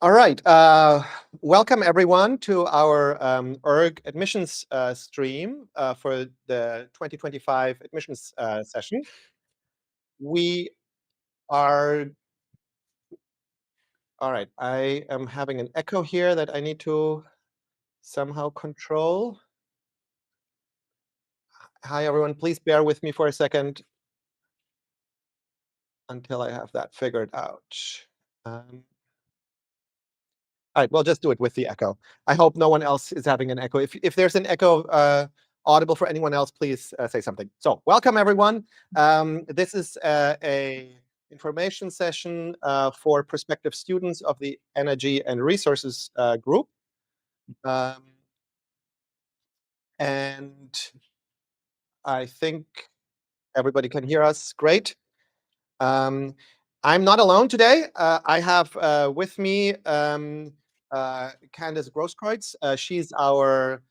All right. Welcome, everyone, to our ERG admissions stream for the 2025 admissions session. We are, all right, I am having an echo here that I need to somehow control. Hi, everyone. Please bear with me for a second until I have that figured out. All right, we'll just do it with the echo. I hope no one else is having an echo. If there's an echo audible for anyone else, please say something. So welcome, everyone. This is a information session for prospective students of the Energy and Resources group. And I think everybody can hear us great. I'm not alone today. I have with me Candace Groskreutz. She's our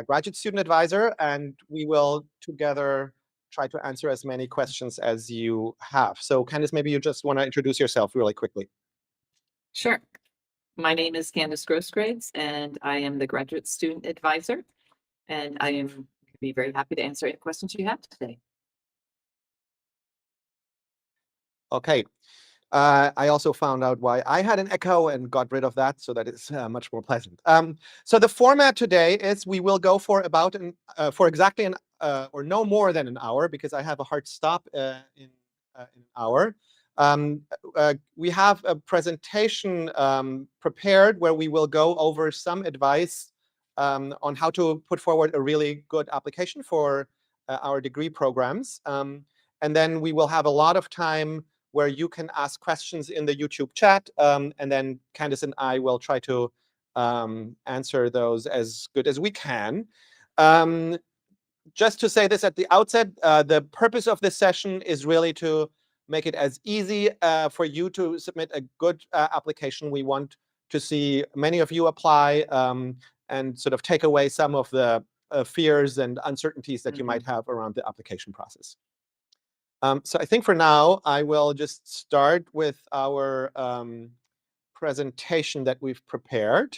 graduate student advisor, and we will together try to answer as many questions as you have. So Candace, maybe you just want to introduce yourself really quickly. Sure. My name is Candace Groskreutz, and I am the graduate student advisor, and I am going to be very happy to answer any questions you have today. Okay. I also found out why I had an echo and got rid of that, so that is much more pleasant. So the format today is we will go for about for exactly an or no more than an hour, because I have a hard stop in an hour. We have a presentation prepared where we will go over some advice on how to put forward a really good application for our degree programs. And then we will have a lot of time where you can ask questions in the YouTube chat, and then Candace and I will try to answer those as good as we can. Just to say this at the outset, the purpose of this session is really to make it as easy for you to submit a good application. We want to see many of you apply and sort of take away some of the fears and uncertainties that you might have around the application process. So I think for now, I will just start with our presentation that we've prepared.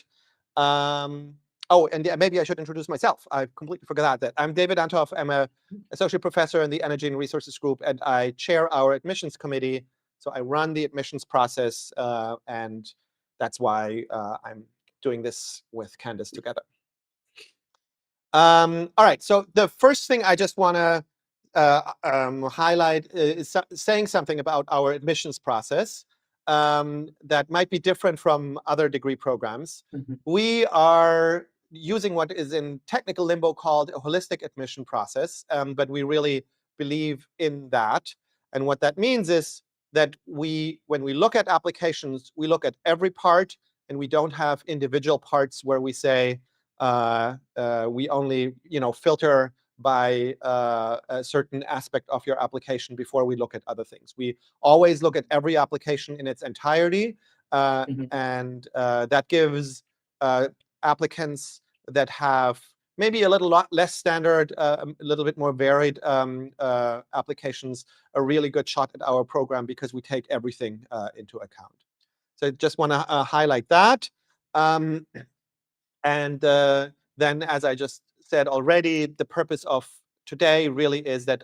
Oh, and maybe I should introduce myself. I completely forgot that. I'm David Anthoff. I'm an associate professor in the Energy and Resources group, and I chair our admissions committee. So I run the admissions process, and that's why I'm doing this with Candace together. All right, so the first thing I just want to highlight is saying something about our admissions process that might be different from other degree programs. We are using what is in technical limbo called a holistic admission process, but we really believe in that. And what that means is that when we look at applications, we look at every part, and we don't have individual parts where we say we only filter by a certain aspect of your application before we look at other things. We always look at every application in its entirety, and that gives applicants that have maybe a little less standard, a little bit more varied applications a really good shot at our program, because we take everything into account. So I just want to highlight that. And then, as I just said already, the purpose of today really is that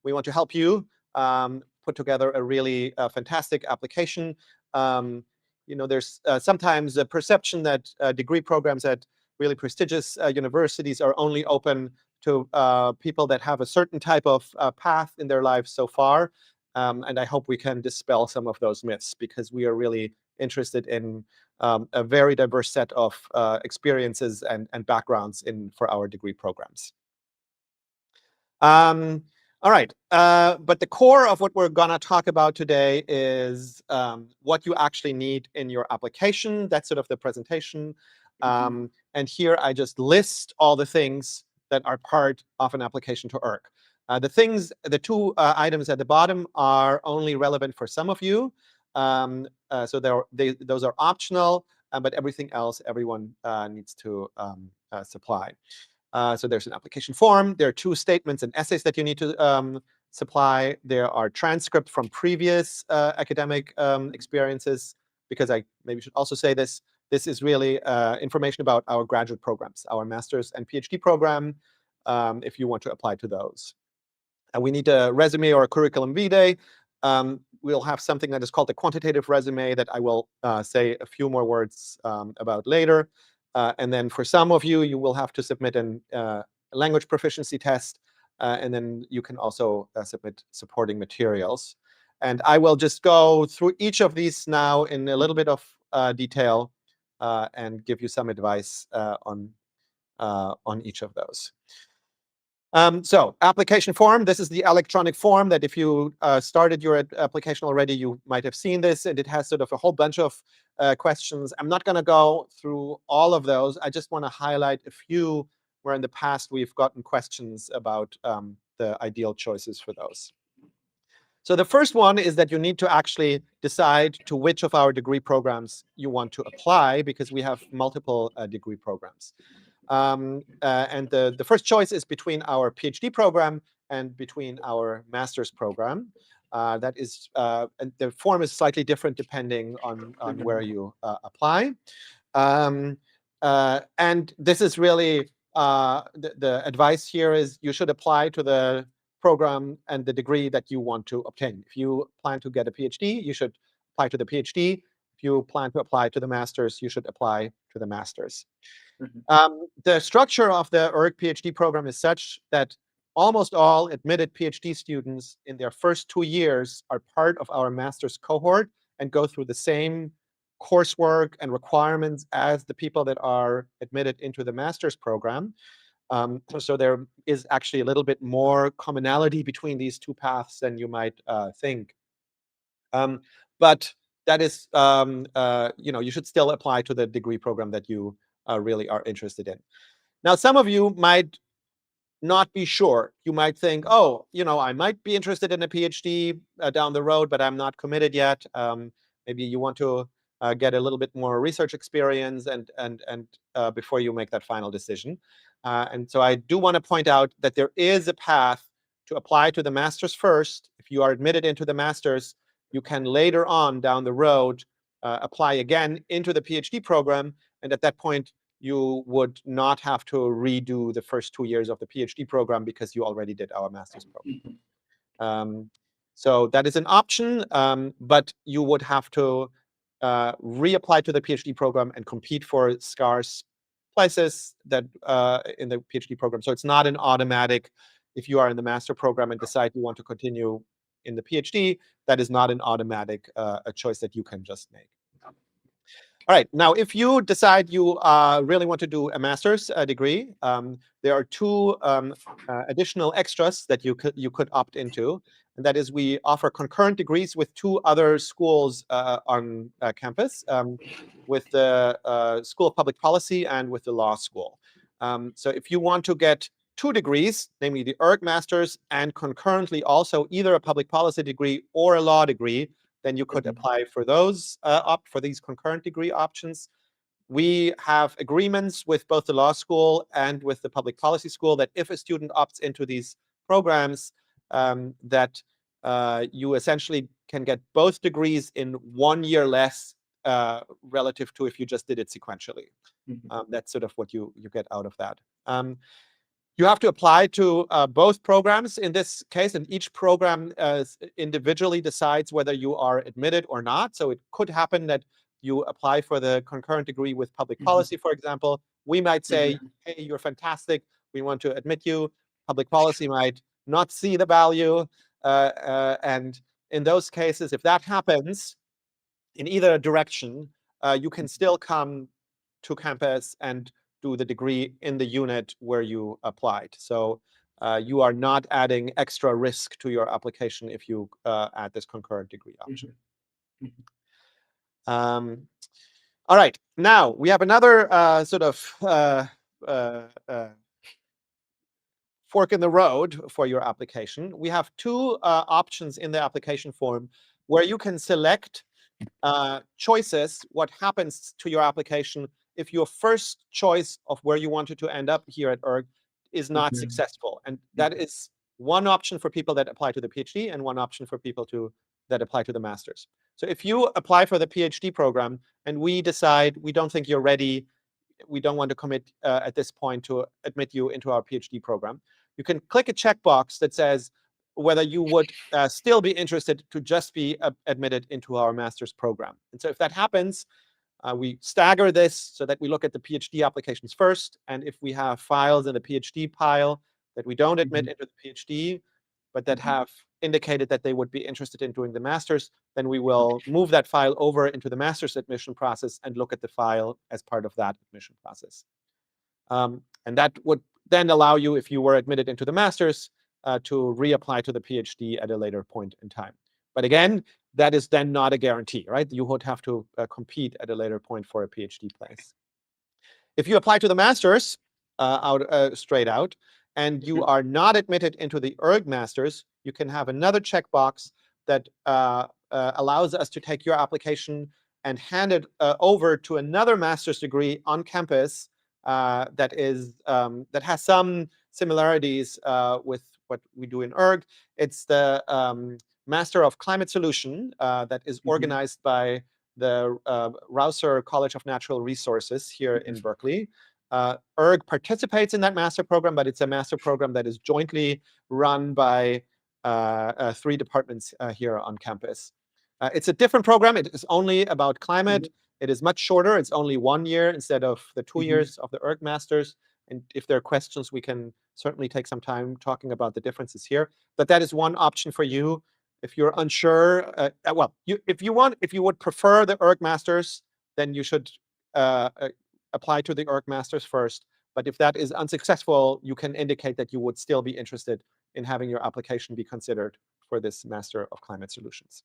we want to help you put together a really fantastic application. There's sometimes a perception that degree programs at really prestigious universities are only open to people that have a certain type of path in their lives so far. And I hope we can dispel some of those myths, because we are really interested in a very diverse set of experiences and backgrounds for our degree programs. All right, but the core of what we're going to talk about today is what you actually need in your application. That's sort of the presentation. And here I just list all the things that are part of an application to ERG. The two items at the bottom are only relevant for some of you. So those are optional, but everything else everyone needs to supply. So there's an application form. There are 2 statements and essays that you need to supply. There are transcripts from previous academic experiences because I maybe should also say this is really information about our graduate programs, our master's and PhD program, if you want to apply to those. And we need a resume or a curriculum vitae. We'll have something that is called the quantitative resume that I will say a few more words about later. And then for some of you, you will have to submit a language proficiency test, and then you can also submit supporting materials. And I will just go through each of these now in a little bit of detail and give you some advice on each of those. So application form, this is the electronic form that if you started your application already, you might have seen this, and it has sort of a whole bunch of questions. I'm not going to go through all of those. I just want to highlight a few where in the past we've gotten questions about the ideal choices for those. So the first one is that you need to actually decide to which of our degree programs you want to apply, because we have multiple degree programs. And the first choice is between our PhD program and between our master's program. That is, and the form is slightly different depending on where you apply. And this is really, the advice here is you should apply to the program and the degree that you want to obtain. If you plan to get a PhD, you should apply to the PhD. If you plan to apply to the master's, you should apply to the master's. The structure of the ERG PhD program is such that almost all admitted PhD students in their first 2 years are part of our master's cohort and go through the same coursework and requirements as the people that are admitted into the master's program. So there is actually a little bit more commonality between these two paths than you might think. But that is, you should still apply to the degree program that you really are interested in. Now, some of you might not be sure. You might think, oh, I might be interested in a PhD down the road, but I'm not committed yet. Maybe you want to get a little bit more research experience and before you make that final decision. And so I do want to point out that there is a path to apply to the master's first. If you are admitted into the master's, you can later on down the road apply again into the PhD program. And at that point, you would not have to redo the first 2 years of the PhD program because you already did our master's program. So that is an option, but you would have to reapply to the PhD program and compete for scarce places that in the PhD program. So it's not an automatic, if you are in the master program and decide you want to continue in the PhD, that is not an automatic a choice that you can just make. All right, now if you decide you really want to do a master's degree, there are two additional extras that you could opt into, and that is we offer concurrent degrees with 2 other schools on campus, with the School of Public Policy and with the law school. So if you want to get 2 degrees, namely the ERG master's and concurrently also either a public policy degree or a law degree, then you could apply for those, opt for these concurrent degree options. We have agreements with both the law school and with the public policy school that if a student opts into these programs, that you essentially can get both degrees in 1 year less relative to if you just did it sequentially. That's sort of what you get out of that. You have to apply to both programs in this case, and each program individually decides whether you are admitted or not. So it could happen that you apply for the concurrent degree with public policy, for example. We might say, hey, you're fantastic. We want to admit you. Public policy might not see the value. And in those cases, if that happens in either direction, you can still come to campus and do the degree in the unit where you applied. So you are not adding extra risk to your application if you add this concurrent degree option. All right, now we have another sort of fork in the road for your application. We have 2 options in the application form where you can select choices, what happens to your application if your first choice of where you wanted to end up here at ERG is not successful. And that is one option for people that apply to the PhD and one option for people to that apply to the master's. So if you apply for the PhD program and we decide we don't think you're ready, we don't want to commit at this point to admit you into our PhD program, you can click a checkbox that says whether you would still be interested to just be admitted into our master's program. And so if that happens, we stagger this so that we look at the PhD applications first. And if we have files in the PhD pile that we don't admit into the PhD, but that have indicated that they would be interested in doing the master's, then we will move that file over into the master's admission process and look at the file as part of that admission process. And that would then allow you, if you were admitted into the master's, to reapply to the PhD at a later point in time. But again, that is then not a guarantee, right? You would have to compete at a later point for a PhD place. If you apply to the master's straight out, and you are not admitted into the ERG Masters, you can have another checkbox that allows us to take your application and hand it over to another master's degree on campus that has some similarities with what we do in ERG. It's the Master of Climate Solution that is organized by the Rausser College of Natural Resources here in Berkeley. ERG participates in that master program, but it's a master program that is jointly run by 3 departments here on campus. It's a different program. It is only about climate. It is much shorter. It's only 1 year instead of the 2 years of the ERG Masters. And if there are questions, we can certainly take some time talking about the differences here. But that is one option for you. If you're unsure, if you would prefer the ERG Masters, then you should apply to the ERG Masters first. But if that is unsuccessful, you can indicate that you would still be interested in having your application be considered for this Master of Climate Solutions.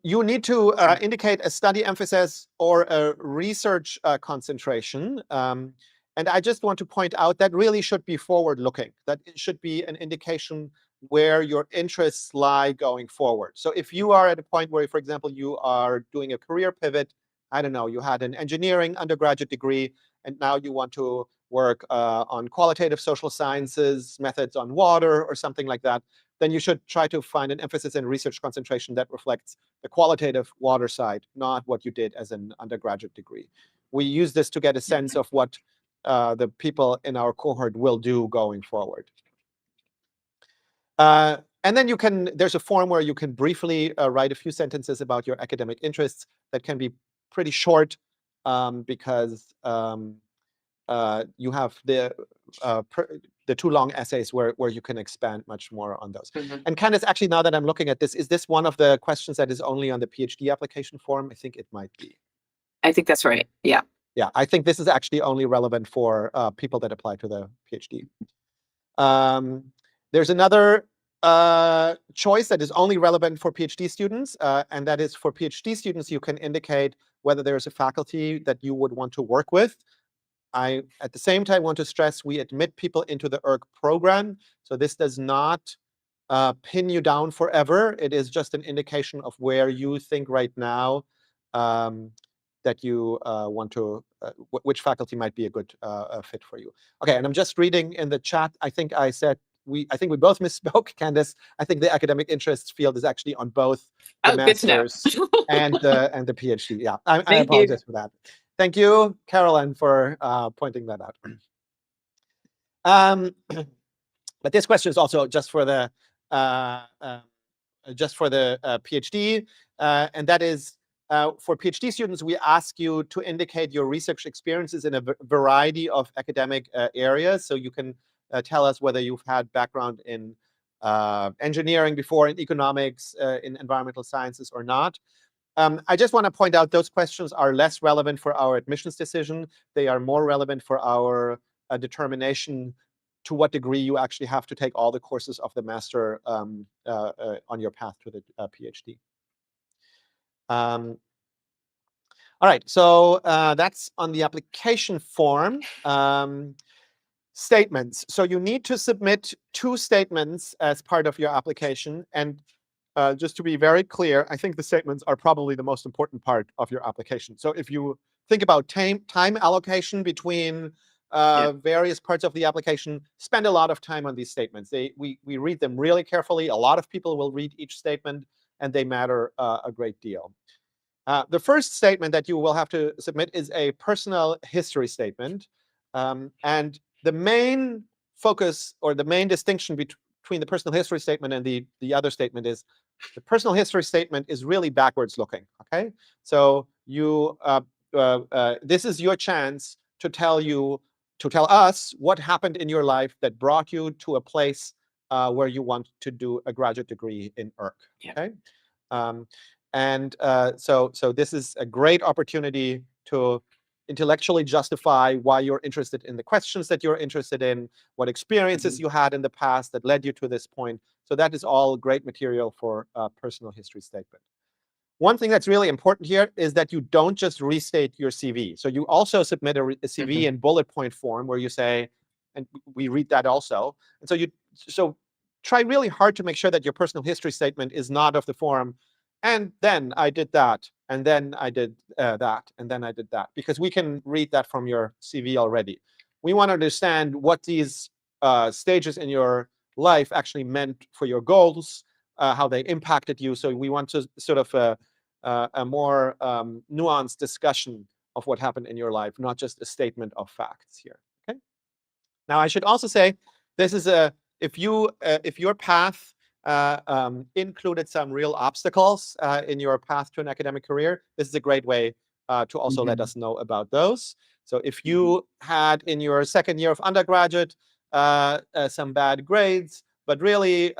You need to indicate a study emphasis or a research concentration. And I just want to point out that really should be forward-looking. That it should be an indication where your interests lie going forward. So if you are at a point where, for example, you are doing a career pivot, I don't know, you had an engineering undergraduate degree, and now you want to work on qualitative social sciences, methods on water, or something like that, then you should try to find an emphasis in research concentration that reflects the qualitative water side, not what you did as an undergraduate degree. We use this to get a sense of what the people in our cohort will do going forward. And then there's a form where you can briefly write a few sentences about your academic interests that can be pretty short because you have the 2 long essays where you can expand much more on those. And Candace, actually, now that I'm looking at this, is this one of the questions that is only on the PhD application form? I think it might be. I think that's right. Yeah. Yeah, I think this is actually only relevant for people that apply to the PhD. There's another choice that is only relevant for PhD students, and that is for PhD students, you can indicate whether there's a faculty that you would want to work with. I, at the same time, want to stress we admit people into the ERG program. So this does not pin you down forever. It is just an indication of where you think right now that you want to, which faculty might be a good fit for you. Okay, and I'm just reading in the chat. I think I said I think we both misspoke, Candace. I think the academic interests field is actually on both the master's and the PhD. Yeah, I apologize for that. Thank you, Caroline, for pointing that out. But this question is also just for the PhD, and that is for PhD students. We ask you to indicate your research experiences in a variety of academic areas. So you can tell us whether you've had background in engineering before, in economics, in environmental sciences, or not. I just want to point out those questions are less relevant for our admissions decision. They are more relevant for our determination to what degree you actually have to take all the courses of the master on your path to the PhD. All right, so that's on the application form. Statements. So you need to submit 2 statements as part of your application. And just to be very clear, I think the statements are probably the most important part of your application. So if you think about time allocation between various parts of the application spend a lot of time on these statements. We read them really carefully. A lot of people will read each statement, and they matter a great deal. The first statement that you will have to submit is a personal history statement. And the main focus or the main distinction between the personal history statement and the other statement is the personal history statement is really backwards looking. Okay, so this is your chance to tell us what happened in your life that brought you to a place where you want to do a graduate degree in ERG. Okay. So this is a great opportunity to intellectually justify why you're interested in the questions that you're interested in, what experiences you had in the past that led you to this point. So that is all great material for a personal history statement. One thing that's really important here is that you don't just restate your CV. So you also submit a CV in bullet point form where you say, and we read that also. And so try really hard to make sure that your personal history statement is not of the form, and then I did that, and then I did that, and then I did that, because we can read that from your CV already. We want to understand what these stages in your life actually meant for your goals, how they impacted you. So we want to sort of a more nuanced discussion of what happened in your life, not just a statement of facts here. Okay. Now I should also say this is if your path included some real obstacles in your path to an academic career, this is a great way to also let us know about those. So if you had in your second year of undergraduate some bad grades, but really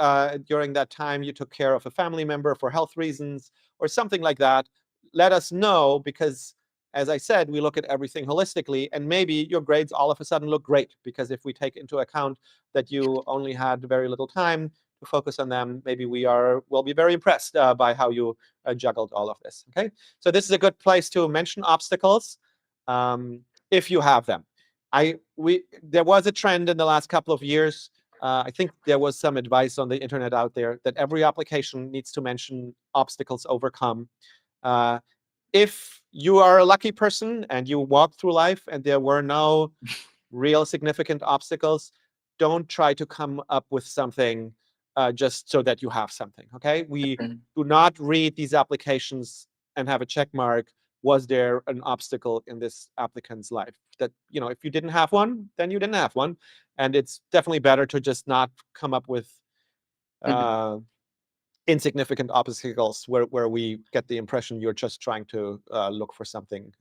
during that time you took care of a family member for health reasons or something like that, let us know, because as I said, we look at everything holistically, and maybe your grades all of a sudden look great, because if we take into account that you only had very little time to focus on them, maybe we'll be very impressed by how you juggled all of this. Okay, so this is a good place to mention obstacles if you have them. There was a trend in the last couple of years. I think there was some advice on the internet out there that every application needs to mention obstacles overcome. If you are a lucky person and you walk through life and there were no real significant obstacles, don't try to come up with something just so that you have something. Okay, we do not read these applications and have a check mark. Was there an obstacle in this applicant's life? That, if you didn't have one, then you didn't have one, and it's definitely better to just not come up with insignificant obstacles where we get the impression you're just trying to look for something,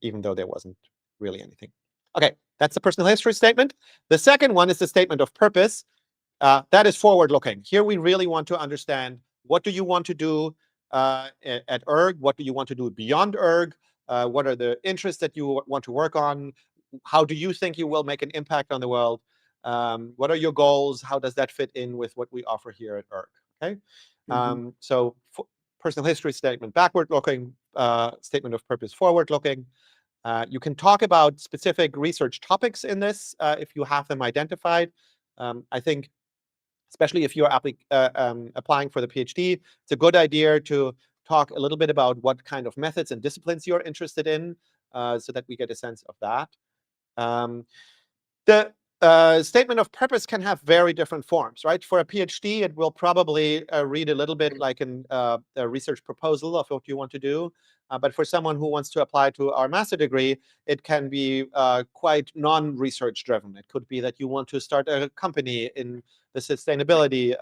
even though there wasn't really anything. Okay, that's the personal history statement. The second one is the statement of purpose. That is forward-looking. Here we really want to understand, what do you want to do at ERG? What do you want to do beyond ERG? What are the interests that you want to work on? How do you think you will make an impact on the world? What are your goals? How does that fit in with what we offer here at ERG? Okay, so personal history statement, backward-looking, statement of purpose, forward-looking. You can talk about specific research topics in this if you have them identified. I think, especially if you're applying for the PhD, it's a good idea to talk a little bit about what kind of methods and disciplines you're interested in, so that we get a sense of that. The statement of purpose can have very different forms, right? For a PhD, it will probably read a little bit like a research proposal of what you want to do. But for someone who wants to apply to our master degree, it can be quite non-research driven. It could be that you want to start a company in the sustainability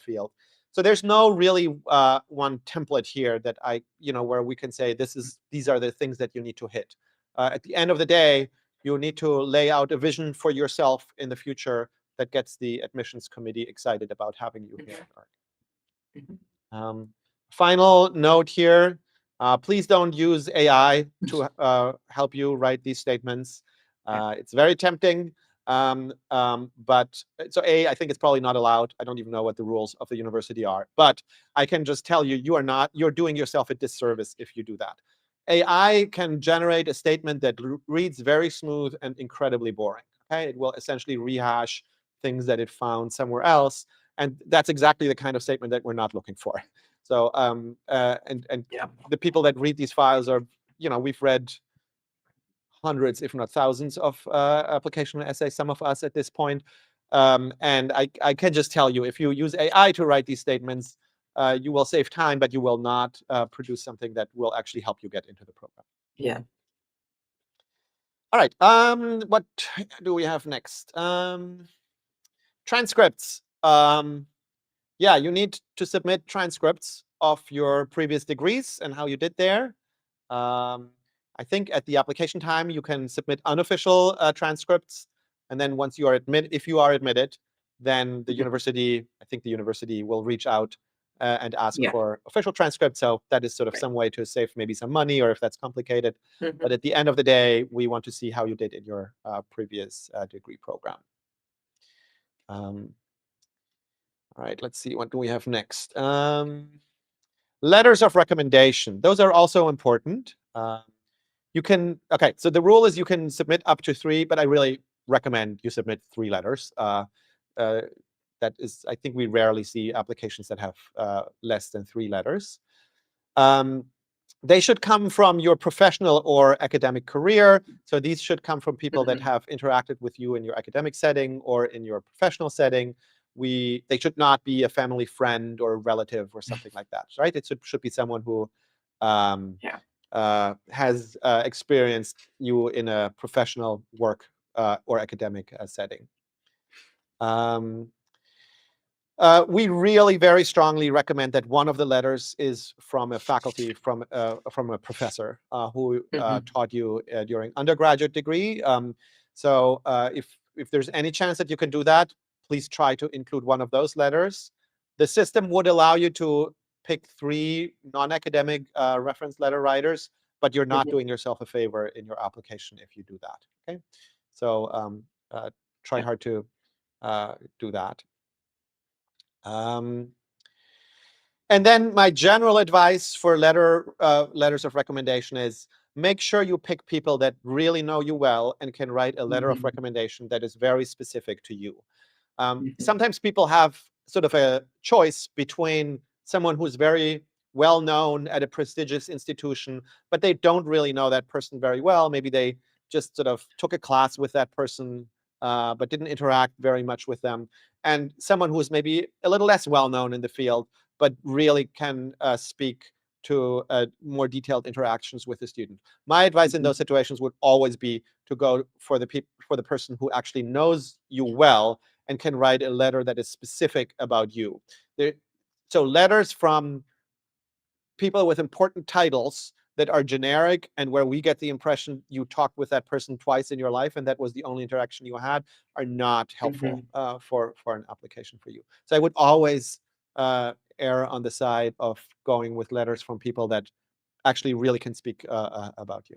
field. So there's no really one template here that where we can say these are the things that you need to hit. At the end of the day, you need to lay out a vision for yourself in the future that gets the admissions committee excited about having you here at ERG. Final note here, please don't use AI to help you write these statements. It's very tempting, but so I think it's probably not allowed. I don't even know what the rules of the university are, but I can just tell you, you're doing yourself a disservice if you do that. AI can generate a statement that reads very smooth and incredibly boring. Okay, it will essentially rehash things that it found somewhere else, and that's exactly the kind of statement that we're not looking for. So, the people that read these files are, we've read hundreds, if not thousands, of applicational essays, some of us at this point. And I can just tell you, if you use AI to write these statements, you will save time, but you will not produce something that will actually help you get into the program. Yeah. All right. What do we have next? Transcripts. Yeah, you need to submit transcripts of your previous degrees and how you did there. I think at the application time, you can submit unofficial transcripts. And then once you are if you are admitted, then the university, I think the university will reach out and ask for official transcripts. So that is sort of some way to save maybe some money, or if that's complicated. But at the end of the day, we want to see how you did in your previous degree program. All right, let's see. What do we have next? Letters of recommendation. Those are also important. You can, OK, so the rule is you can submit up to 3, but I really recommend you submit 3 letters. That is, I think we rarely see applications that have less than 3 letters. They should come from your professional or academic career. So these should come from people that have interacted with you in your academic setting or in your professional setting. They should not be a family friend or relative or something like that, right? It should be someone who has experienced you in a professional work or academic setting. We really very strongly recommend that one of the letters is from a faculty, from a professor who taught you during undergraduate degree. So if there's any chance that you can do that, please try to include one of those letters. The system would allow you to pick 3 non-academic reference letter writers, but you're not doing yourself a favor in your application if you do that. Okay, so try hard to do that. And then my general advice for letters of recommendation is make sure you pick people that really know you well and can write a letter of recommendation that is very specific to you. Sometimes people have sort of a choice between someone who's very well known at a prestigious institution, but they don't really know that person very well. Maybe they just sort of took a class with that person, but didn't interact very much with them. And someone who's maybe a little less well known in the field, but really can speak to more detailed interactions with the student. My advice in those situations would always be to go for the person who actually knows you well and can write a letter that is specific about you. So letters from people with important titles that are generic and where we get the impression you talked with that person twice in your life and that was the only interaction you had are not helpful for an application for you. So I would always err on the side of going with letters from people that actually really can speak about you.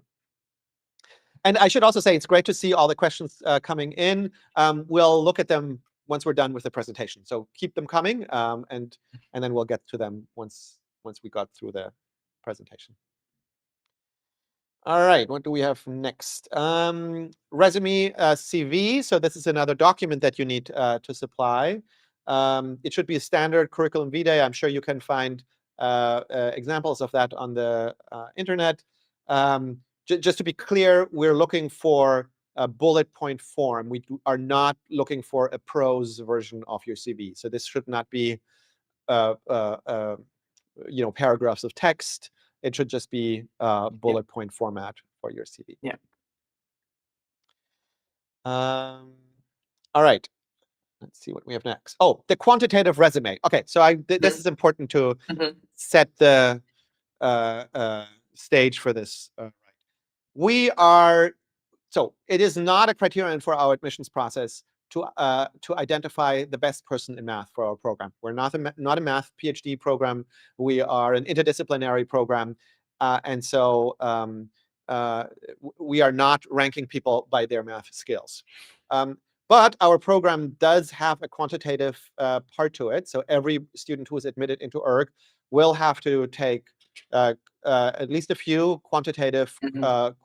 And I should also say it's great to see all the questions coming in. We'll look at them once we're done with the presentation. So keep them coming, and then we'll get to them once we got through the presentation. All right, what do we have next? Resume CV. So this is another document that you need to supply. It should be a standard curriculum vitae. I'm sure you can find examples of that on the internet. Just to be clear, we're looking for a bullet point form. We are not looking for a prose version of your CV. So this should not be paragraphs of text. It should just be bullet point format for your CV. Yeah. All right. Let's see what we have next. Oh, the quantitative resume. OK, so this is important to set the stage for this. So it is not a criterion for our admissions process to identify the best person in math for our program. We're not a math PhD program. We are an interdisciplinary program. And so we are not ranking people by their math skills. But our program does have a quantitative part to it. So every student who is admitted into ERG will have to take at least a few quantitative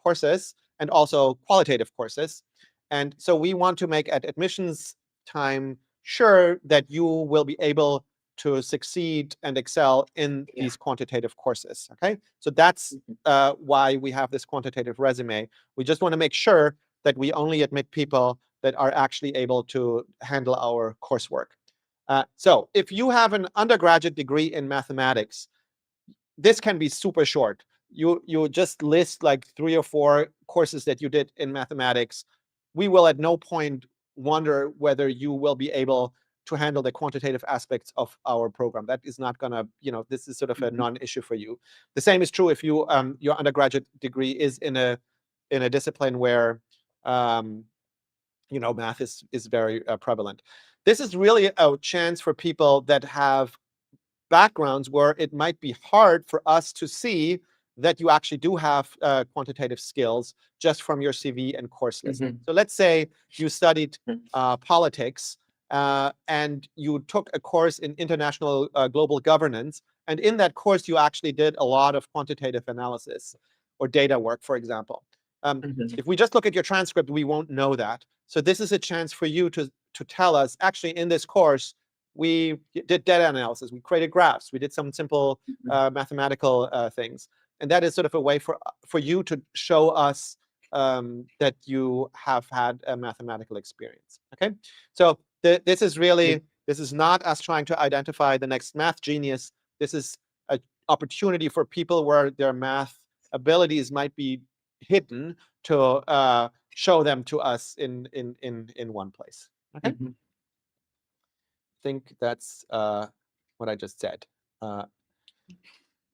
courses and also qualitative courses. And so we want to make at admissions time sure that you will be able to succeed and excel in these quantitative courses. Okay, so that's why we have this quantitative resume. We just want to make sure that we only admit people that are actually able to handle our coursework. So if you have an undergraduate degree in mathematics, this can be super short. You just list like 3 or 4 courses that you did in mathematics. We will at no point wonder whether you will be able to handle the quantitative aspects of our program. That is not gonna, this is sort of a non-issue for you. The same is true if you your undergraduate degree is in a discipline where math is very prevalent. This is really a chance for people that have backgrounds where it might be hard for us to see that you actually do have quantitative skills just from your CV and course list. So let's say you studied politics and you took a course in international global governance, and in that course you actually did a lot of quantitative analysis or data work, for example. If we just look at your transcript, we won't know that. So this is a chance for you to tell us, actually, in this course, we did data analysis, we created graphs, we did some simple mathematical things. And that is sort of a way for you to show us that you have had a mathematical experience. Okay, so this is really, this is not us trying to identify the next math genius. This is an opportunity for people where their math abilities might be hidden to show them to us in one place. Okay. I think that's what I just said.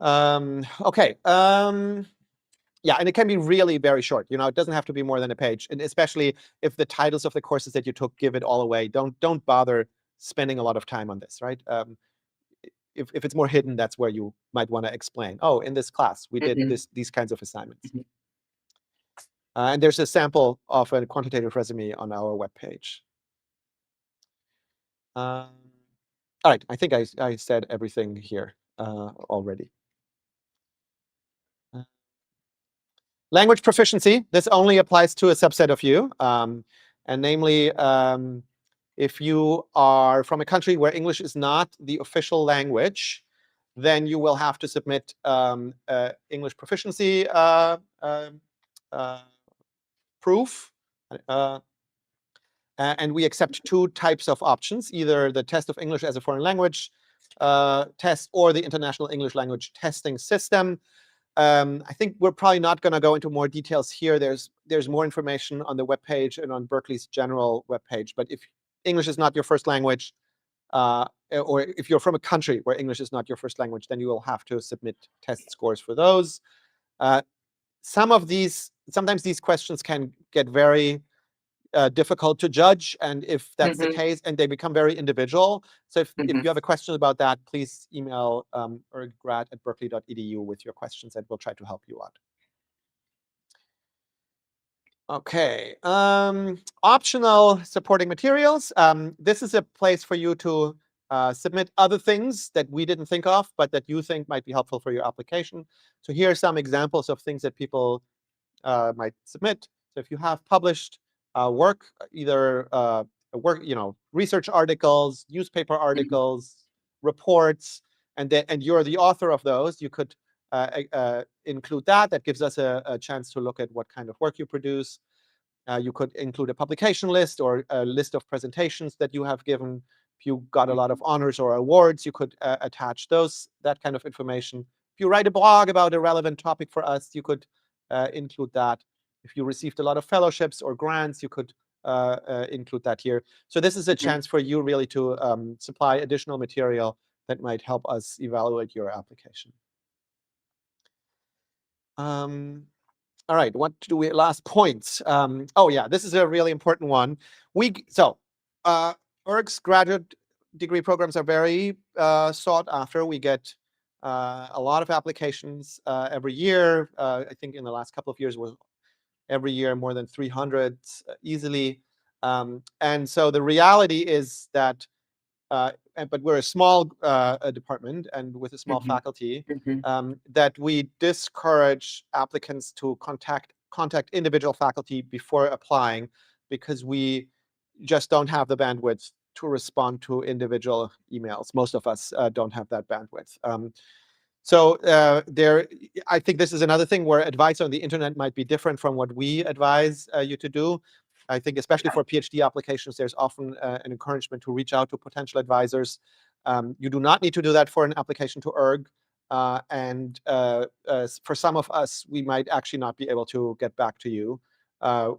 Okay. Yeah, and it can be really very short. It doesn't have to be more than a page, and especially if the titles of the courses that you took give it all away. Don't bother spending a lot of time on this, right? If it's more hidden, that's where you might want to explain. Oh, in this class we did these kinds of assignments. And there's a sample of a quantitative resume on our webpage. All right, I think I said everything here already. Language proficiency, this only applies to a subset of you, and namely, if you are from a country where English is not the official language, then you will have to submit English proficiency proof. And we accept 2 types of options, either the test of English as a foreign language test or the International English Language Testing System. I think we're probably not going to go into more details here. There's more information on the webpage and on Berkeley's general webpage. But if English is not your first language, or if you're from a country where English is not your first language, then you will have to submit test scores for those. Sometimes these questions can get very difficult to judge, and if that's the case, and they become very individual. So if you have a question about that, please email ergrad@berkeley.edu with your questions, and we'll try to help you out. Okay, optional supporting materials. This is a place for you to submit other things that we didn't think of, but that you think might be helpful for your application. So here are some examples of things that people might submit. So if you have published work, either research articles, newspaper articles, reports, and you're the author of those, you could include that. That gives us a chance to look at what kind of work you produce. You could include a publication list or a list of presentations that you have given. If you got a lot of honors or awards, you could attach that kind of information. If you write a blog about a relevant topic for us, you could include that. If you received a lot of fellowships or grants, you could include that here. So this is a chance for you really to supply additional material that might help us evaluate your application. All right, what do we, last points. Oh yeah, this is a really important one. ERG's graduate degree programs are very sought after. We get a lot of applications every year. I think in the last couple of years, every year more than 300 easily. And so the reality is that, but we're a small department and with a small faculty, that we discourage applicants to contact individual faculty before applying, because we just don't have the bandwidth to respond to individual emails. Most of us don't have that bandwidth. So I think this is another thing where advice on the internet might be different from what we advise you to do. I think especially for PhD applications, there's often an encouragement to reach out to potential advisors. You do not need to do that for an application to ERG. And for some of us, we might actually not be able to get back to you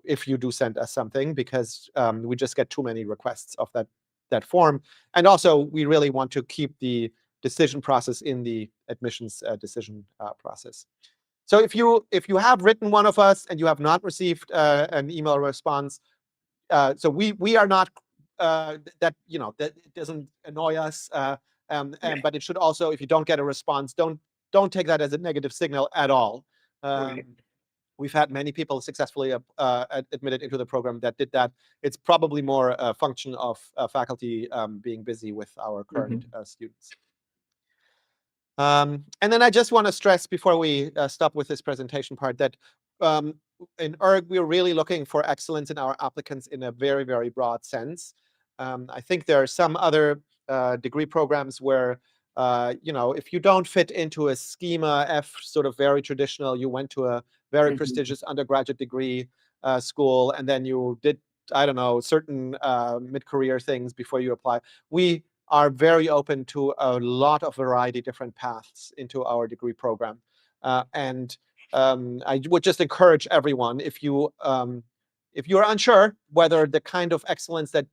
if you do send us something, because we just get too many requests of that form. And also, we really want to keep the decision process in the admissions decision process. So if you have written one of us and you have not received an email response, so we are not that it doesn't annoy us. But it should also, if you don't get a response, don't take that as a negative signal at all. We've had many people successfully admitted into the program that did that. It's probably more a function of faculty being busy with our current students. And then I just want to stress before we stop with this presentation part that in ERG, we're really looking for excellence in our applicants in a very, very broad sense. I think there are some other degree programs where, if you don't fit into a schema F, sort of very traditional, you went to a very prestigious undergraduate degree school, and then you did, I don't know, certain mid-career things before you apply. We are very open to a lot of variety, different paths into our degree program. And I would just encourage everyone, if you're unsure whether the kind of excellence that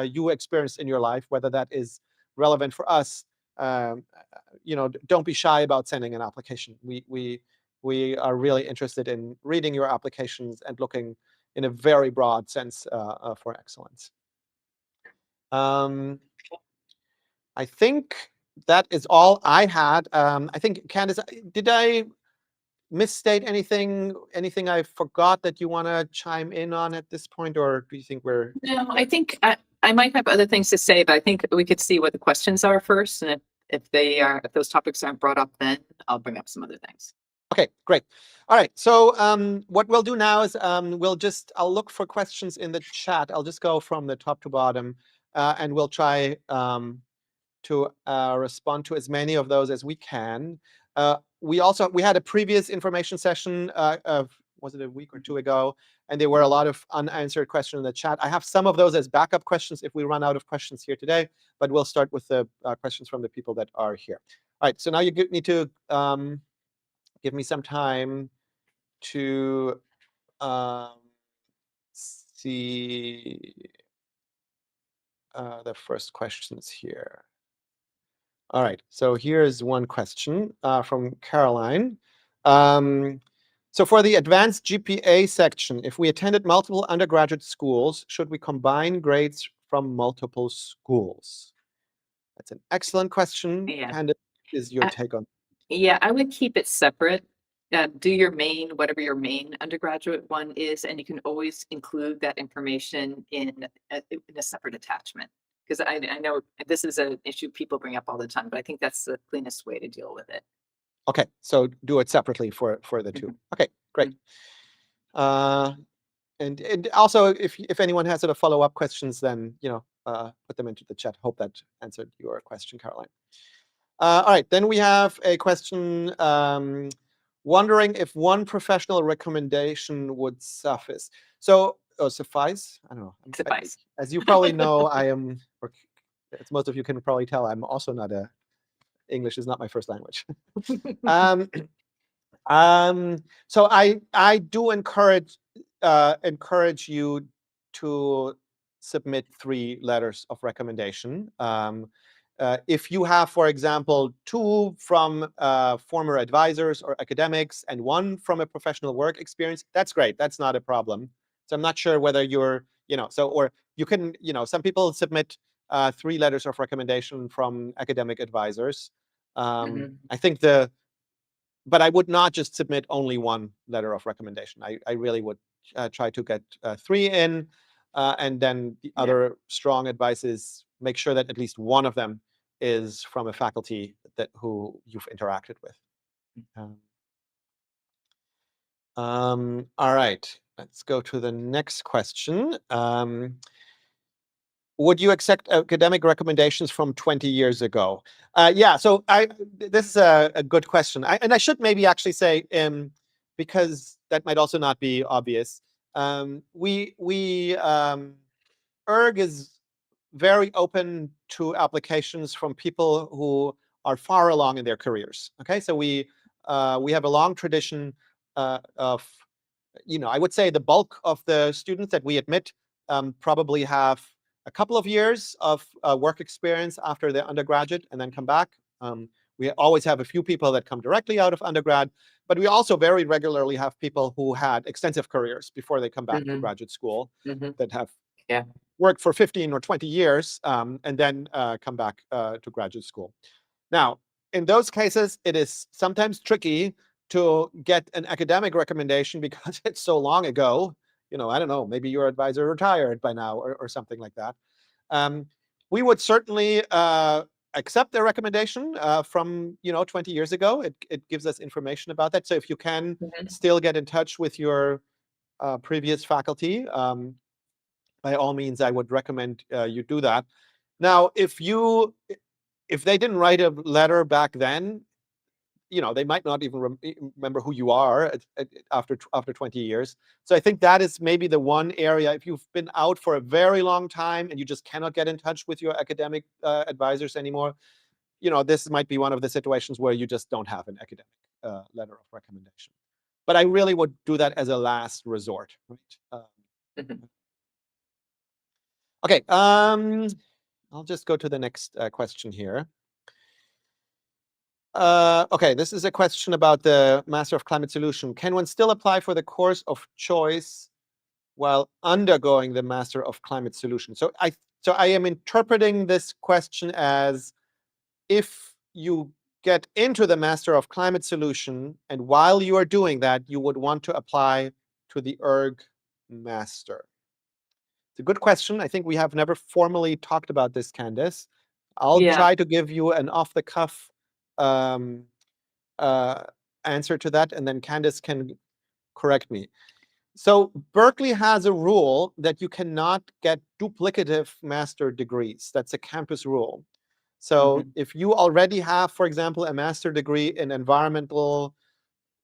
you experience in your life, whether that is relevant for us, don't be shy about sending an application. We are really interested in reading your applications and looking in a very broad sense for excellence. I think that is all I had. I think, Candace, did I misstate anything? Anything I forgot that you want to chime in on at this point, or do you think we're? No, I think I might have other things to say, but I think we could see what the questions are first, and if those topics aren't brought up, then I'll bring up some other things. Okay, great. All right. So what we'll do now is I'll look for questions in the chat. I'll just go from the top to bottom, and we'll try to respond to as many of those as we can. We had a previous information session was it a week or two ago, and there were a lot of unanswered questions in the chat. I have some of those as backup questions if we run out of questions here today, but we'll start with the questions from the people that are here. All right, so now you need to give me some time to see the first questions here. All right, so here's one question from Caroline. So for the advanced GPA section, if we attended multiple undergraduate schools, should we combine grades from multiple schools? That's an excellent question. Yeah. Candace, is your take on? Yeah, I would keep it separate. Do your whatever your main undergraduate one is, and you can always include that information in a separate attachment. Because I know this is an issue people bring up all the time, but I think that's the cleanest way to deal with it. Okay, so do it separately for the two. Okay, great. And also, if anyone has sort of follow-up questions, then put them into the chat. Hope that answered your question, Caroline. All right, then we have a question wondering if one professional recommendation would suffice. So, suffice? I don't know. Suffice. As you probably know, I am, or as most of you can probably tell, I'm also not English is not my first language. So I do encourage you to submit 3 letters of recommendation. If you have, for example, 2 from former advisors or academics and 1 from a professional work experience, that's great. That's not a problem. So I'm not sure whether you're, or you can, some people submit 3 letters of recommendation from academic advisors. I think but I would not just submit only 1 letter of recommendation. I really would try to get 3 in, and then the other strong advice is make sure that at least 1 of them is from a faculty who you've interacted with. All right, let's go to the next question. would you accept academic recommendations from 20 years ago? Yeah, so this is a good question. And I should maybe actually say, because that might also not be obvious, ERG is very open to applications from people who are far along in their careers. Okay, so we have a long tradition of, I would say the bulk of the students that we admit probably have a couple of years of work experience after their undergraduate and then come back. We always have a few people that come directly out of undergrad, but we also very regularly have people who had extensive careers before they come back to graduate school that have worked for 15 or 20 years and then come back to graduate school. Now, in those cases, it is sometimes tricky to get an academic recommendation because it's so long ago. I don't know, maybe your advisor retired by now or something like that. We would certainly accept the recommendation from 20 years ago. It gives us information about that. So if you can still get in touch with your previous faculty, by all means, I would recommend you do that. Now, if they didn't write a letter back then, they might not even remember who you are after 20 years. So I think that is maybe the one area, if you've been out for a very long time and you just cannot get in touch with your academic advisors anymore, this might be one of the situations where you just don't have an academic letter of recommendation. But I really would do that as a last resort, right? Okay, I'll just go to the next question here. Okay, this is a question about the Master of Climate Solution. Can one still apply for the course of choice while undergoing the Master of Climate Solution? So I am interpreting this question as, if you get into the Master of Climate Solution and while you are doing that, you would want to apply to the ERG Master. It's a good question. I think we have never formally talked about this, Candace. I'll try to give you an off-the-cuff answer to that, and then Candace can correct me. So Berkeley has a rule that you cannot get duplicative master degrees. That's a campus rule. So if you already have, for example, a master degree in environmental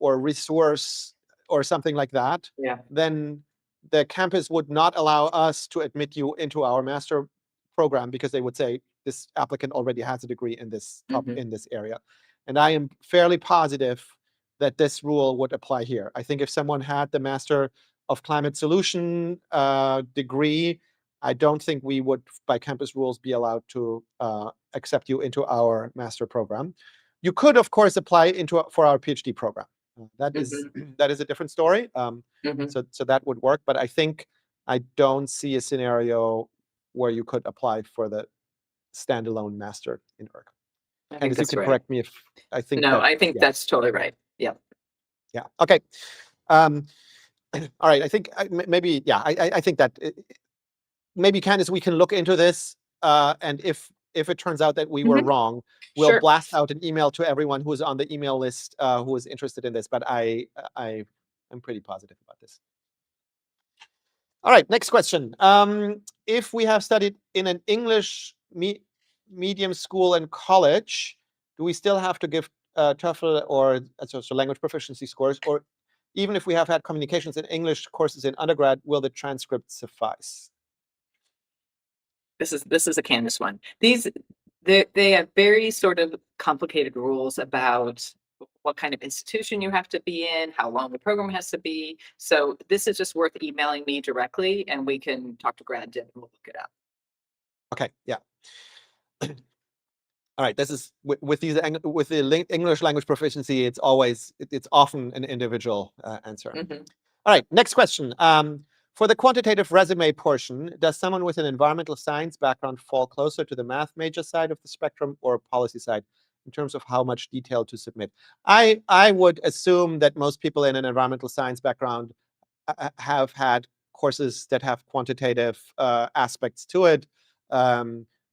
or resource or something like that, then the campus would not allow us to admit you into our master program because they would say this applicant already has a degree in this in this area. And I am fairly positive that this rule would apply here. I think if someone had the Master of Climate Solution degree, I don't think we would, by campus rules, be allowed to accept you into our master program. You could, of course, apply for our PhD program. That is a different story. So that would work. But I think I don't see a scenario where you could apply for the standalone master in ERG. Candace, you can correct me if I think. No, I think that's totally right. Yeah. Yeah. Okay. All right. I think maybe, I think that maybe, Candace, we can look into this. And if it turns out that we were wrong, we'll blast out an email to everyone who is on the email list who is interested in this. But I'm pretty positive about this. All right. Next question. If we have studied in an English medium school and college, do we still have to give TOEFL or so language proficiency scores, or even if we have had communications in English courses in undergrad, will the transcript suffice? This is a Candace one. They have very sort of complicated rules about what kind of institution you have to be in, how long the program has to be. So this is just worth emailing me directly, and we can talk to Grad Div and we'll look it up. Okay. Yeah. All right. This is with the English language proficiency. It's often an individual answer. All right. Next question. For the quantitative resume portion, does someone with an environmental science background fall closer to the math major side of the spectrum or policy side in terms of how much detail to submit? I would assume that most people in an environmental science background have had courses that have quantitative aspects to it.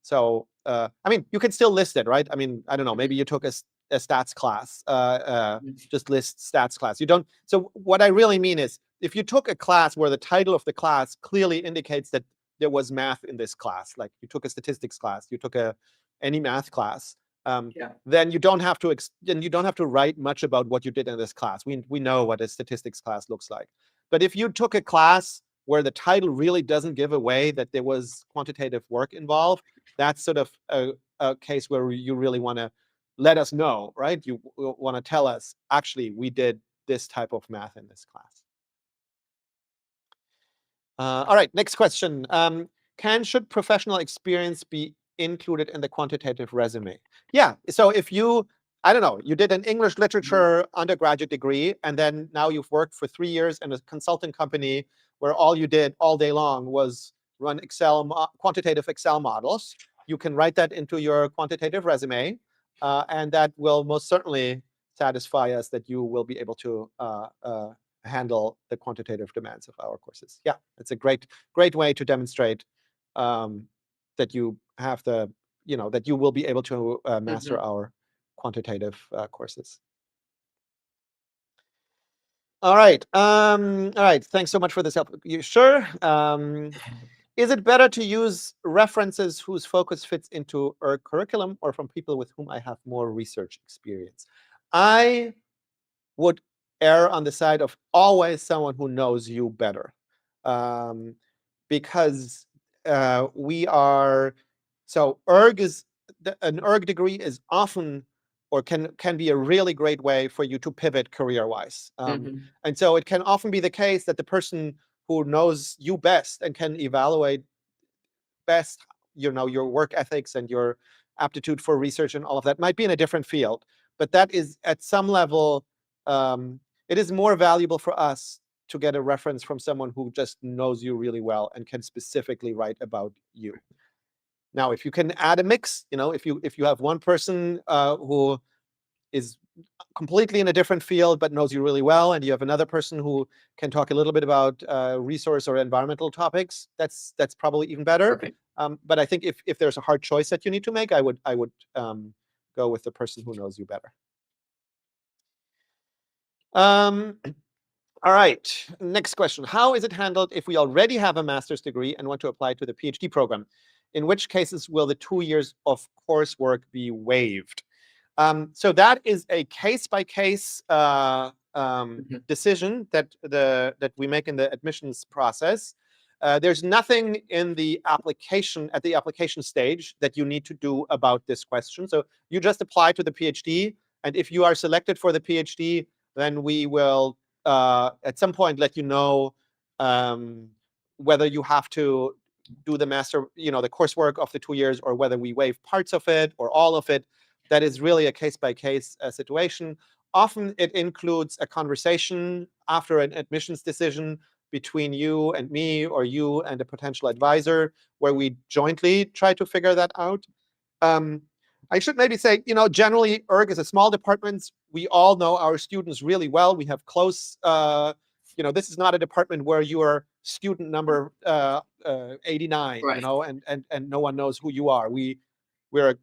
So, I mean, you can still list it, right? I mean, I don't know, maybe you took a stats class, just list stats class. You don't. So what I really mean is, if you took a class where the title of the class clearly indicates that there was math in this class, like you took a statistics class, you took any math class, then you don't have to write much about what you did in this class. We know what a statistics class looks like. But if you took a class where the title really doesn't give away that there was quantitative work involved, that's sort of a case where you really want to let us know, right? You want to tell us, actually, we did this type of math in this class. All right, next question. Should professional experience be included in the quantitative resume? Yeah, so if you, I don't know, you did an English literature undergraduate degree, and then now you've worked for 3 years in a consulting company where all you did all day long was run quantitative Excel models, you can write that into your quantitative resume, and that will most certainly satisfy us that you will be able to handle the quantitative demands of our courses. Yeah, it's a great way to demonstrate that you have that you will be able to master our quantitative courses. All right. Thanks so much for this help. You sure? Is it better to use references whose focus fits into our curriculum or from people with whom I have more research experience? I would err on the side of always someone who knows you better, because we are so an ERG degree is often or can be a really great way for you to pivot career-wise, and so it can often be the case that the person who knows you best and can evaluate best, your work ethics and your aptitude for research and all of that might be in a different field, but that is at some level, it is more valuable for us to get a reference from someone who just knows you really well and can specifically write about you. Now, if you can add a mix, if you have one person who is completely in a different field but knows you really well, and you have another person who can talk a little bit about resource or environmental topics, that's probably even better. Perfect. But I think if there's a hard choice that you need to make, I would go with the person who knows you better. All right, next question. How is it handled if we already have a master's degree and want to apply to the PhD program? In which cases will the 2 years of coursework be waived? So that is a case-by-case decision that we make in the admissions process. There's nothing in the application at the application stage that you need to do about this question. So you just apply to the PhD, and if you are selected for the PhD, then we will at some point let you know whether you have to do the master, the coursework of the 2 years, or whether we waive parts of it or all of it. That is really a case-by-case situation. Often it includes a conversation after an admissions decision between you and me, or you and a potential advisor, where we jointly try to figure that out. I should maybe say, generally, ERG is a small department. We all know our students really well. We have close, this is not a department where you are student number 89, Right. and no one knows who you are. We're a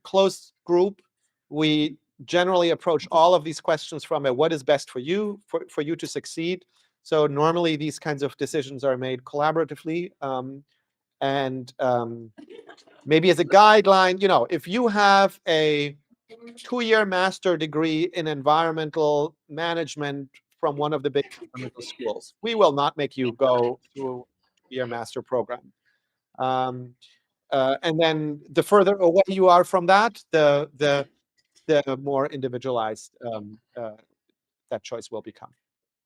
close group. We generally approach all of these questions from a what is best for you, for you to succeed. So normally these kinds of decisions are made collaboratively. And maybe as a guideline, if you have a 2-year master degree in environmental management from one of the big environmental schools, we will not make you go through your master program. And then the further away you are from that, the more individualized that choice will become.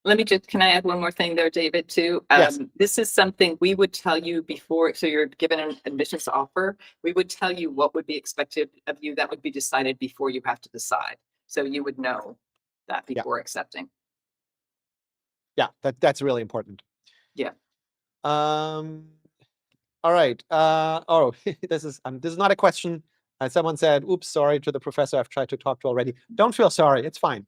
Can I add one more thing there, David, too? Yes. This is something we would tell you before, so you're given an admissions offer, we would tell you what would be expected of you that would be decided before you have to decide. So you would know that before accepting. Yeah, that's really important. Yeah. All right. This is not a question. Someone said, "Oops, sorry to the professor I've tried to talk to already." Don't feel sorry. It's fine.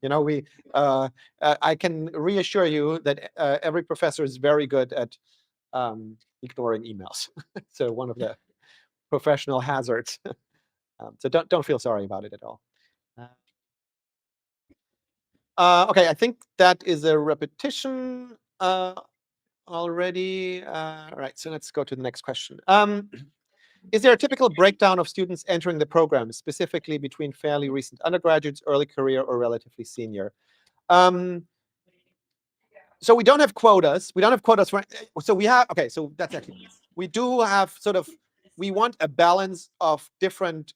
I can reassure you that every professor is very good at ignoring emails. So one of the professional hazards. So don't feel sorry about it at all. Okay, I think that is a repetition already. All right, so let's go to the next question. Is there a typical breakdown of students entering the program, specifically between fairly recent undergraduates, early career, or relatively senior? So we don't have quotas. We don't have quotas for. So we have. Okay, so that's actually. We do have sort of. We want a balance of different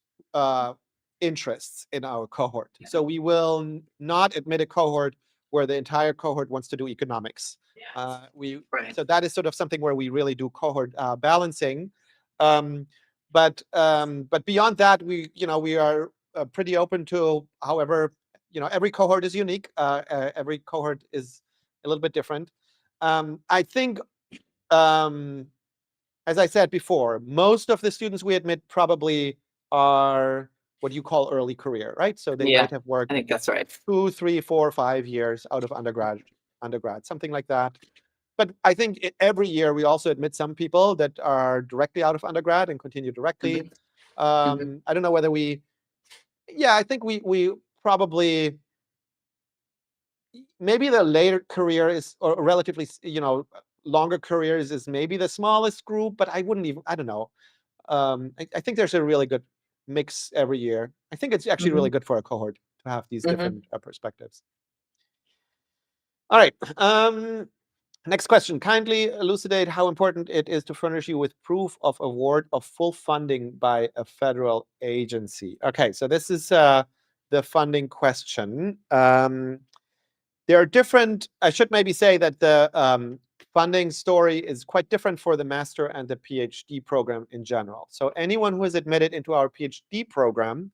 interests in our cohort. So we will not admit a cohort where the entire cohort wants to do economics. Right. So that is sort of something where we really do cohort balancing. But beyond that, we are pretty open to. However, every cohort is unique. Every cohort is a little bit different. I think, as I said before, most of the students we admit probably are what you call early career, right? So they Yeah, might have worked I think that's right. 2, 3, 4, 5 years out of undergrad, something like that. But I think every year we also admit some people that are directly out of undergrad and continue directly. Mhm. I don't know whether I think we probably, maybe the later career is, or relatively, longer careers is maybe the smallest group, but I don't know. I think there's a really good mix every year. I think it's actually really Mhm. good for a cohort to have these Mhm. different perspectives. All right. Next question. Kindly elucidate how important it is to furnish you with proof of award of full funding by a federal agency. Okay, so this is the funding question. There are different. I should maybe say that the funding story is quite different for the master and the PhD program in general. So anyone who is admitted into our PhD program,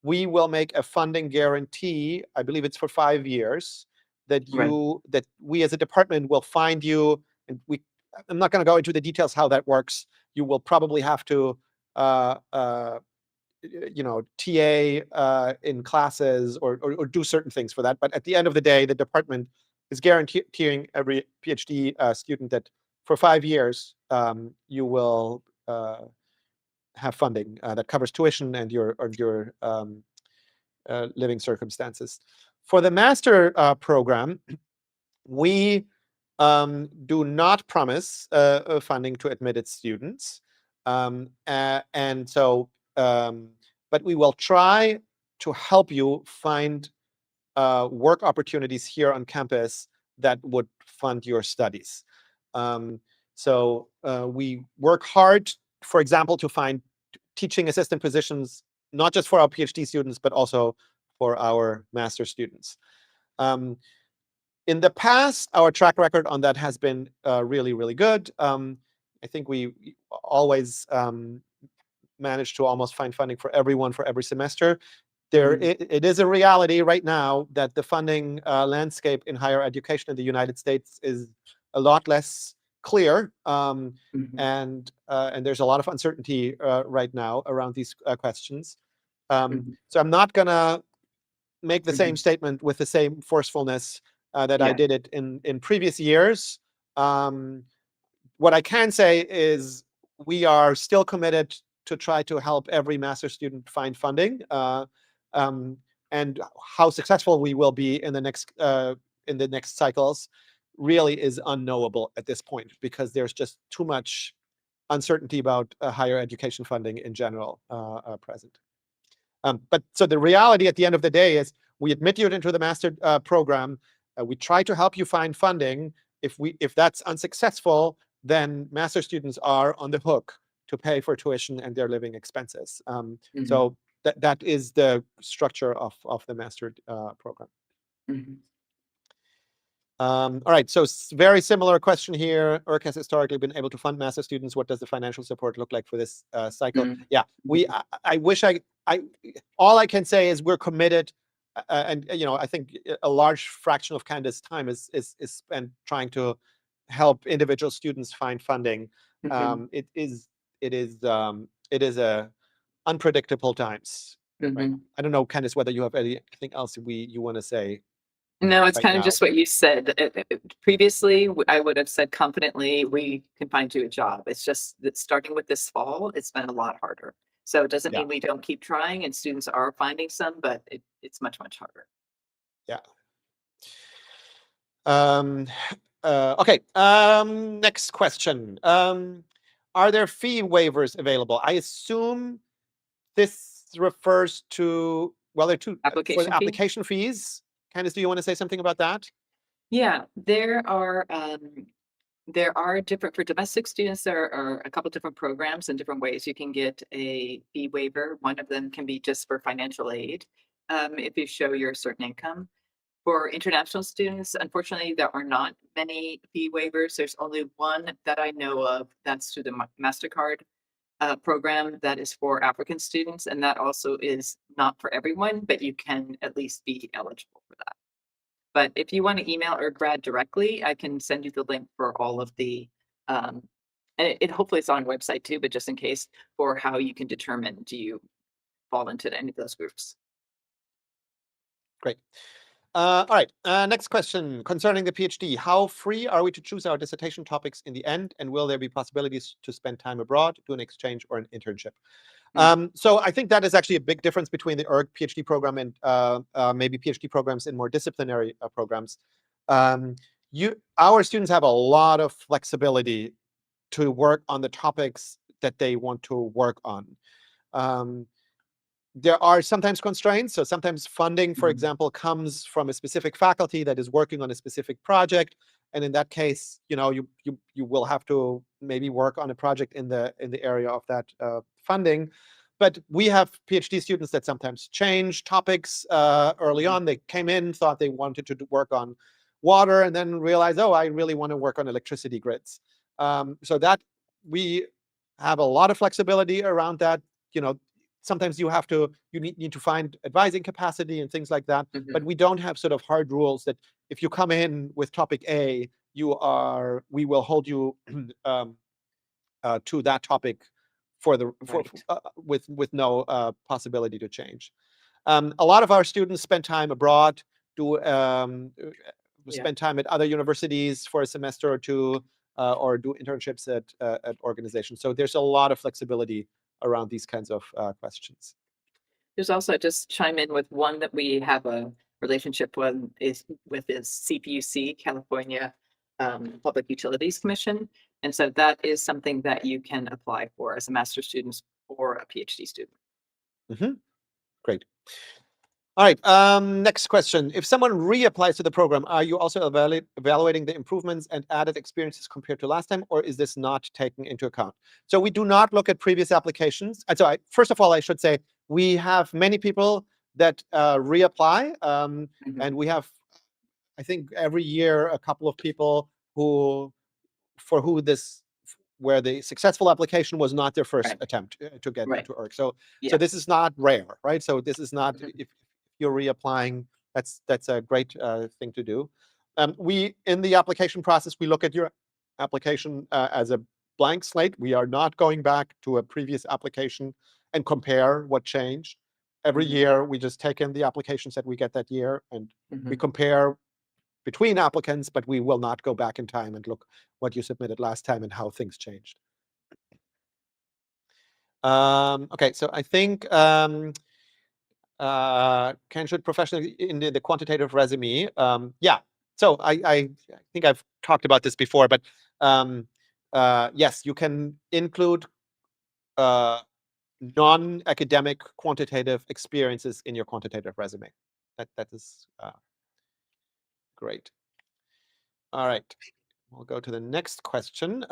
we will make a funding guarantee. I believe it's for 5 years that Right. we as a department will find you, and I'm not going to go into the details how that works. You will probably have to TA in classes or do certain things for that. But at the end of the day, the department is guaranteeing every PhD student that for 5 years you will have funding that covers tuition and your living circumstances. For the master program, we do not promise funding to admitted students, and so, but we will try to help you find work opportunities here on campus that would fund your studies. So we work hard, for example, to find teaching assistant positions, not just for our PhD students, but also for our master students. In the past, our track record on that has been really, really good. I think we always manage to almost find funding for everyone for every semester. It is a reality right now that the funding landscape in higher education in the United States is a lot less clear, Mhm. and there's a lot of uncertainty right now around these questions. Mhm. So I'm not going to make the same Mhm. statement with the same forcefulness that I Yeah. did it in previous years. What I can say is we are still committed to try to help every master student find funding. Um, and how successful we will be in the next cycles really is unknowable at this point, because there's just too much uncertainty about higher education funding in general present. But so the reality at the end of the day is we admit you into the master program. We try to help you find funding. If that's unsuccessful, then master students are on the hook to pay for tuition and their living expenses. Mhm. So that is the structure of the master program. Mhm. All right, so very similar question here. ERG has historically been able to fund master students. What does the financial support look like for this cycle? Mhm. Yeah, I wish all I can say is we're committed, and I think a large fraction of Candace's time is spent trying to help individual students find funding. Mhm. It is a unpredictable times right now. Mhm. I don't know, Candace, whether you have anything else you want to say No, it's right kind of now. just what you said. Previously, I would have said confidently, we can find you a job. It's just that starting with this fall, it's been a lot harder. So it doesn't Yeah, mean we don't keep trying and students are finding some, but it's much, much harder. yeah. Um, Okay. Next question. Are there fee waivers available? I assume this refers to, well, there are two for Application the fee? application fees. Candace, do you want to say something about that? Yeah, there are different, for domestic students, there are a couple different programs and different ways you can get a fee waiver. One of them can be just for financial aid, if you show your certain income. For international students, unfortunately, there are not many fee waivers. There's only one that I know of that's through the MasterCard program that is for African students, and that also is not for everyone, but you can at least be eligible for that. But if you want to email or grad directly, I can send you the link for all of the, and it hopefully it's on a website too, but just in case, for how you can determine, do you fall into any of those groups? Great. All right. Next question concerning the PhD. How free are we to choose our dissertation topics in the end? And will there be possibilities to spend time abroad, do an exchange or an internship? So I think that is actually a big difference between the ERG PhD program and maybe PhD programs in more disciplinary programs. Our students have a lot of flexibility to work on the topics that they want to work on. There are sometimes constraints. So sometimes funding, for example, comes from a specific faculty that is working on a specific project. And in that case, you will have to maybe work on a project in the area of that funding. But we have PhD students that sometimes change topics early on. They came in, thought they wanted to work on water, and then realized, oh, I really want to work on electricity grids. So that we have a lot of flexibility around that. Sometimes you need to find advising capacity and things like that. But we don't have sort of hard rules that if you come in with topic A, we will hold you to that topic with no possibility to change. A lot of our students spend time abroad, spend time at other universities for a semester or two, or do internships at organizations. So there's a lot of flexibility around these kinds of questions. There's also, just chime in with one that we have a relationship with is CPUC, California Public Utilities Commission. And so that is something that you can apply for as a master's student or a PhD student. Great. All right. Next question. If someone reapplies to the program, are you also evaluating the improvements and added experiences compared to last time, or is this not taken into account? So we do not look at previous applications. And so first of all, I should say we have many people that reapply, and we have, I think, every year a couple of people where the successful application was not their first attempt to get into ERG. So this is not rare, right? So this is not, if you're reapplying, that's a great thing to do. In the application process, we look at your application as a blank slate. We are not going back to a previous application and compare what changed. Every year, we just take in the applications that we get that year, and we compare between applicants, but we will not go back in time and look what you submitted last time and how things changed. Okay, so I think Ken should professionally in the quantitative resume. Yeah, so I think I've talked about this before, but yes, you can include non-academic quantitative experiences in your quantitative resume. That is great. All right. We'll go to the next question.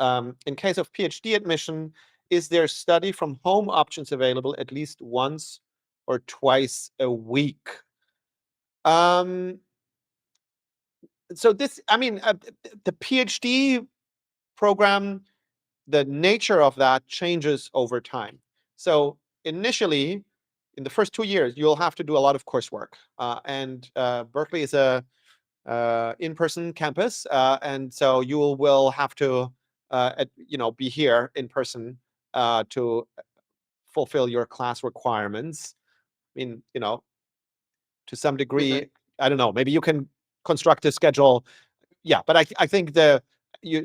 In case of PhD admission, is there study from home options available at least once or twice a week? So this, I mean, the PhD program, the nature of that changes over time. So initially, in the first 2 years, you'll have to do a lot of coursework. And Berkeley is a in-person campus, and so you will have to be here in person to fulfill your class requirements. I mean, to some degree, I don't know, maybe you can construct a schedule. Yeah, but I think the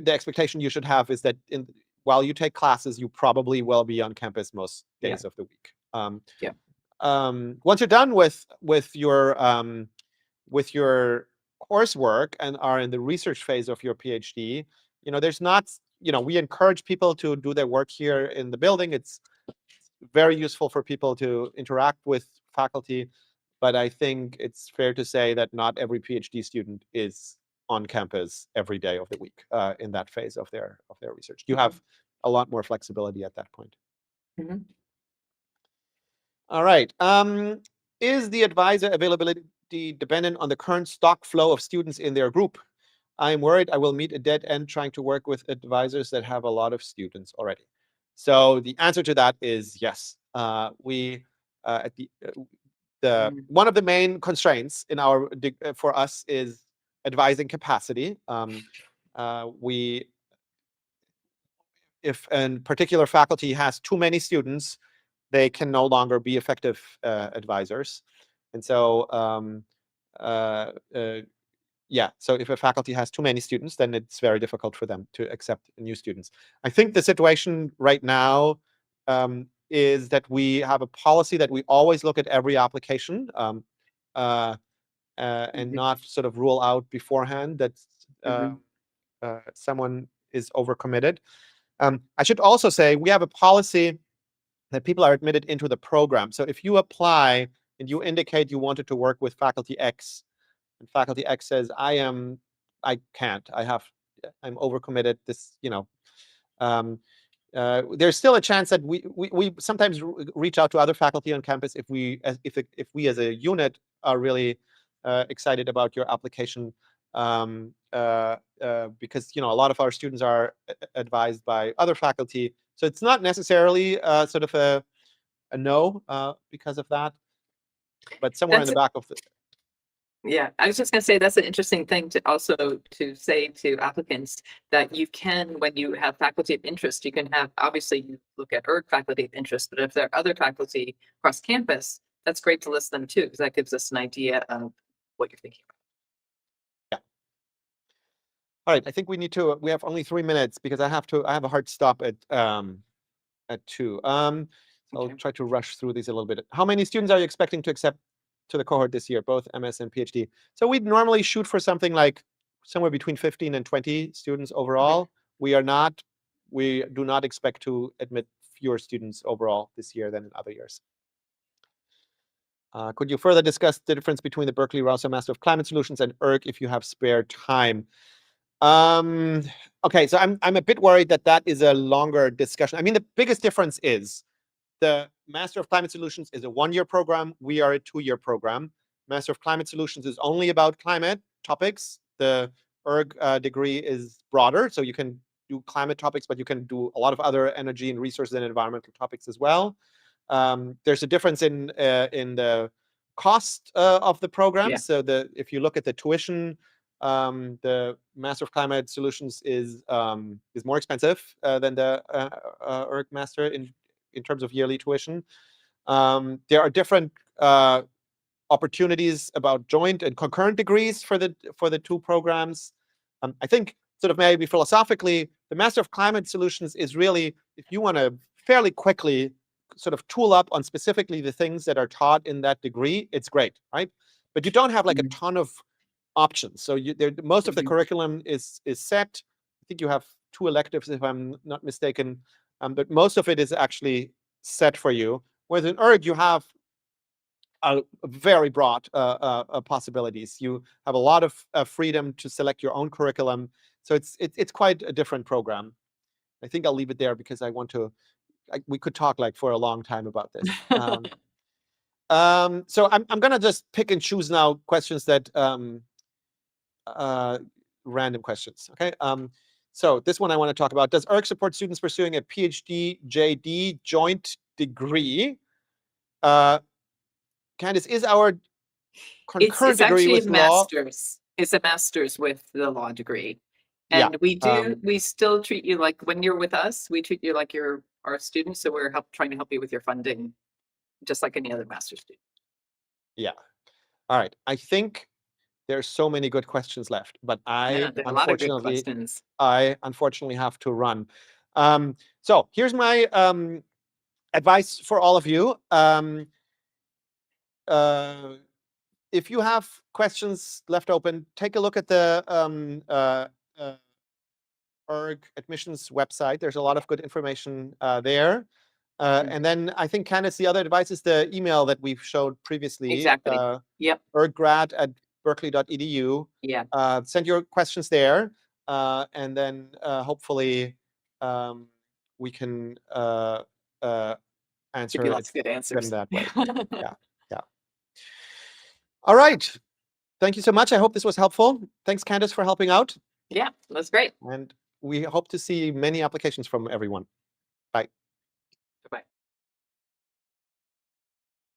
expectation you should have is that while you take classes, you probably will be on campus most days of the week. Once you're done with your coursework and are in the research phase of your PhD, there's not, we encourage people to do their work here in the building. It's very useful for people to interact with faculty, but I think it's fair to say that not every PhD student is on campus every day of the week in that phase of their research. You have a lot more flexibility at that point. Mhm. All right. Is the advisor availability dependent on the current stock flow of students in their group? I'm worried I will meet a dead end trying to work with advisors that have a lot of students already. So the answer to that is yes. We at the one of the main constraints in our for us is advising capacity. If a particular faculty has too many students, they can no longer be effective advisors. And so, yeah, so if a faculty has too many students, then it's very difficult for them to accept new students. I think the situation right now is that we have a policy that we always look at every application and not sort of rule out beforehand that someone is overcommitted. I should also say we have a policy that people are admitted into the program. So if you apply and you indicate you wanted to work with faculty X, and faculty X says, I'm overcommitted. There's still a chance that we sometimes reach out to other faculty on campus if we as a unit are really excited about your application, because a lot of our students are advised by other faculty. So it's not necessarily sort of a no because of that, but somewhere in the back of the. Yeah, I was just going to say that's an interesting thing to also to say to applicants, that you can, when you have faculty of interest, you can have, obviously you look at ERG faculty of interest, but if there are other faculty across campus, that's great to list them too, because that gives us an idea of what you're thinking about. Yeah. All right, I think we have only 3 minutes because I have a hard stop at 2. So I'll try to rush through these a little bit. How many students are you expecting to accept to the cohort this year, both MS and PhD? So we'd normally shoot for something like somewhere between 15 and 20 students overall. We do not expect to admit fewer students overall this year than in other years. Could you further discuss the difference between the Berkeley Rousseau Master of Climate Solutions and ERG if you have spare time? Okay, so I'm a bit worried that is a longer discussion. I mean, the biggest difference is the Master of Climate Solutions is a 1-year program. We are a 2-year program. Master of Climate Solutions is only about climate topics. The ERG degree is broader, so you can do climate topics, but you can do a lot of other energy and resources and environmental topics as well. There's a difference in the cost of the program. Yeah. So if you look at the tuition, the Master of Climate Solutions is more expensive than the ERG Master in terms of yearly tuition. There are different opportunities about joint and concurrent degrees for the 2 programs. I think sort of maybe philosophically, the Master of Climate Solutions is really, if you want to fairly quickly sort of tool up on specifically the things that are taught in that degree, it's great, right? But you don't have like a ton of options. So most of the curriculum is set. I think you have 2 electives, if I'm not mistaken, but most of it is actually set for you. Whereas in ERG, you have a very broad possibilities. You have a lot of freedom to select your own curriculum. So it's quite a different program. I think I'll leave it there because I want to. We could talk like for a long time about this. So I'm gonna just pick and choose now questions that random questions. Okay. So this one I want to talk about. Does ERG support students pursuing a PhD JD joint degree? Candace, is our concurrent degree with law? It's a master's with the law degree. And yeah, we still treat you like, when you're with us, we treat you like you're our student. So we're trying to help you with your funding, just like any other master's student. Yeah. All right. I think there's so many good questions left, but I unfortunately have to run. So here's my advice for all of you. if you have questions left open, take a look at the ERG admissions website. There's a lot of good information there. And then I think, Candace, the other advice is the email that we've showed previously. Exactly. Yep. erggrad@berkeley.edu. Yeah. Send your questions there, and then hopefully we can answer Give you it lots of good answers. in that way. Yeah. All right. Thank you so much. I hope this was helpful. Thanks, Candace, for helping out. Yeah, that's great. And we hope to see many applications from everyone. Bye.